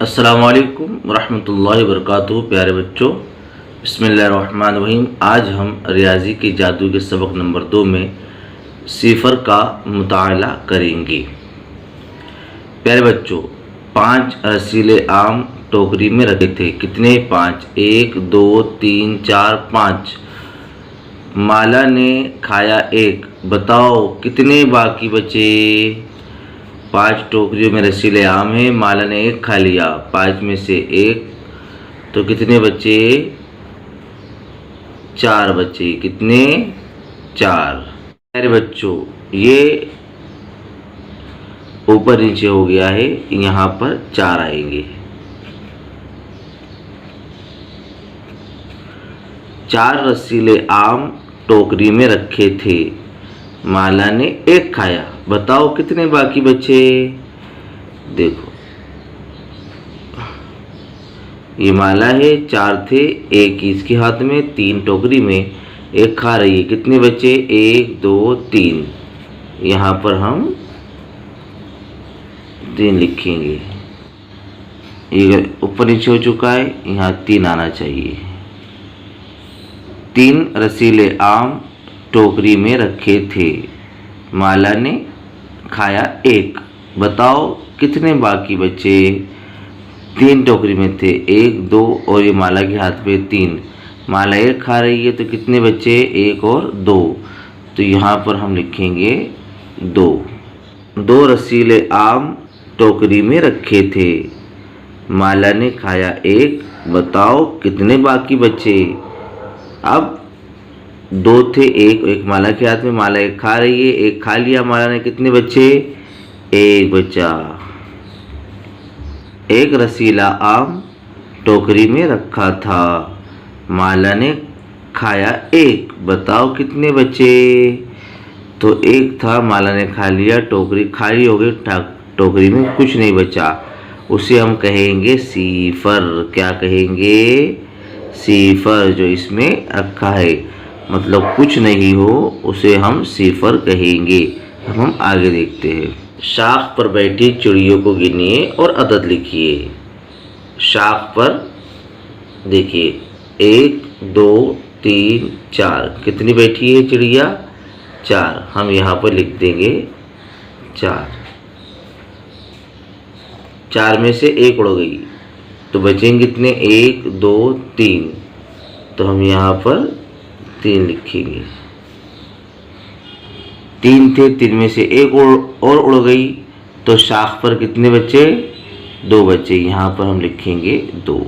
अस्सलामुअलैकुम वरहमतुल्लाहि वबरकातुहू। प्यारे बच्चों, बिस्मिल्लाहिर्रहमानिर्रहीम। आज हम रियाजी के जादू के सबक नंबर 2 में सिफर का मुताला करेंगे। प्यारे बच्चों, 5 रसीले आम टोकरी में रखे थे। कितने? 5। 1 2 3 4 5। माला ने खाया 1। बताओ कितने बाकी बचे? 5 टोकरियों में रसीले आम हैं, माला ने 1 खा लिया। 5 में से 1 तो कितने बचे? 4 बचे। कितने? 4। अरे बच्चों, ये ऊपर नीचे हो गया है, यहाँ पर 4 आएंगे। 4 रसीले आम टोकरी में रखे थे, माला ने 1 खाया। बताओ कितने बाकी बचे? देखो, ये माला है, 4 थे, 1 इसके हाथ में, 3 टोकरी में, 1 खा रही है। कितने बचे? 1 2 3। यहाँ पर हम 3 लिखेंगे। ये ऊपर नीचे हो चुका है, यहाँ 3 आना चाहिए। 3 रसीले आम टोकरी में रखे थे, माला ने खाया 1। बताओ कितने बाकी बचे? 3 टोकरी में थे, 1 2 और ये माला के हाथ में 3। माला 1 खा रही है तो कितने बचे? 1 और 2। तो यहाँ पर हम लिखेंगे 2। 2 रसीले आम टोकरी में रखे थे, माला ने खाया 1। बताओ कितने बाकी बचे? अब 2 थे, 1 माला के हाथ में, माला 1 खा रही है, 1 खा लिया माला ने। कितने बचे? 1 बचा। 1 रसीला आम टोकरी में रखा था, माला ने खाया 1। बताओ कितने बचे? तो 1 था, माला ने खा लिया, टोकरी खाली हो गई, टोकरी में कुछ नहीं बचा। उसे हम कहेंगे सिफर। क्या कहेंगे? सिफर। जो इसमें रखा है मतलब कुछ नहीं हो, उसे हम सिफर कहेंगे। हम आगे देखते हैं। शाख पर बैठी चिड़ियों को गिनिए और अदद लिखिए। शाख पर देखिए, 1 2 3 4। कितनी बैठी है चिड़िया? 4। हम यहाँ पर लिख देंगे 4। 4 में से 1 उड़ गई तो बचेंगे कितने? 1 2 3। तो हम यहाँ पर 3 लिखेंगे। 3 थे, 3 में से 1 और उड़ गई तो शाख पर कितने बचे? 2 बचे। यहाँ पर हम लिखेंगे 2।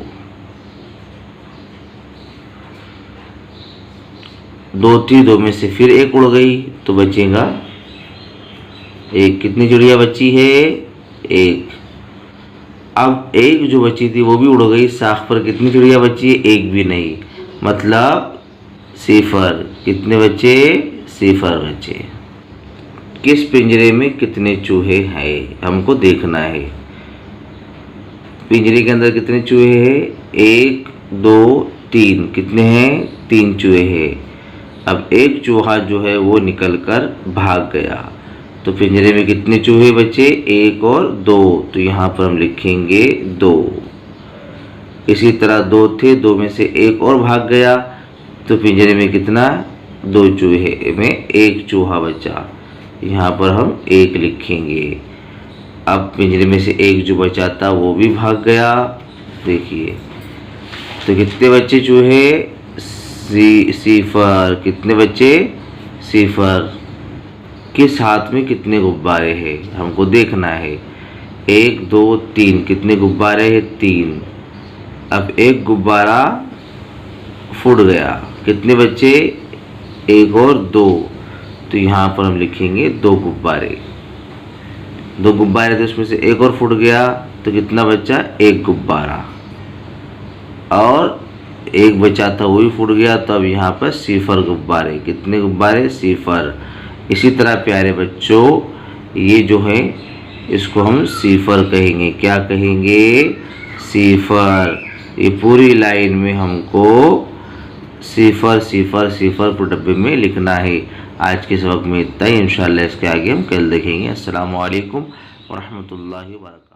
2 थी, 2 में से फिर 1 उड़ गई तो बचेगा 1। कितनी चिड़िया बची है? 1। अब 1 जो बची थी वो भी उड़ गई, शाख पर कितनी चिड़िया बची है? 1 भी नहीं, मतलब सिफर। कितने बचे? सिफर बचे। किस पिंजरे में कितने चूहे हैं? हमको देखना है। पिंजरे के अंदर कितने चूहे हैं? 1 2 3। कितने हैं? 3 चूहे हैं। अब 1 चूहा जो है वो निकलकर भाग गया तो पिंजरे में कितने चूहे बचे? 1 और 2। तो यहाँ पर हम लिखेंगे 2। इसी तरह 2 थे, 2 में से 1 और भाग गया तो पिंजरे में कितना? 2 चूहे में 1 चूहा बचा। यहाँ पर हम 1 लिखेंगे। अब पिंजरे में से 1 जो बचा था वो भी भाग गया। देखिए, तो कितने बचे चूहे? सिफर। कितने बचे? सिफर। किस हाथ में कितने गुब्बारे हैं? हमको देखना है। 1 2 3। कितने गुब्बारे हैं? 3। अब 1 गुब्बारा फूट गया। कितने बचे? 1 और 2। तो यहाँ पर हम लिखेंगे 2 गुब्बारे। 2 गुब्बारे थे, उसमें से 1 और फूट गया तो कितना बचा? 1 गुब्बारा। और 1 बचा था वो भी फूट गया, तो अब यहाँ पर सिफर गुब्बारे। कितने गुब्बारे? सिफर। इसी तरह प्यारे बच्चों, ये जो है इसको हम सिफर कहेंगे। क्या कहेंगे? सिफर। ये पूरी लाइन में हमको सिफर सिफर सिफर को डब्बे में लिखना है। आज के सबक में इतना ही। इंशाअल्लाह इसके आगे हम कल देखेंगे। अस्सलामु अलैकुम वरहमतुल्लाहि वबरकातुहू।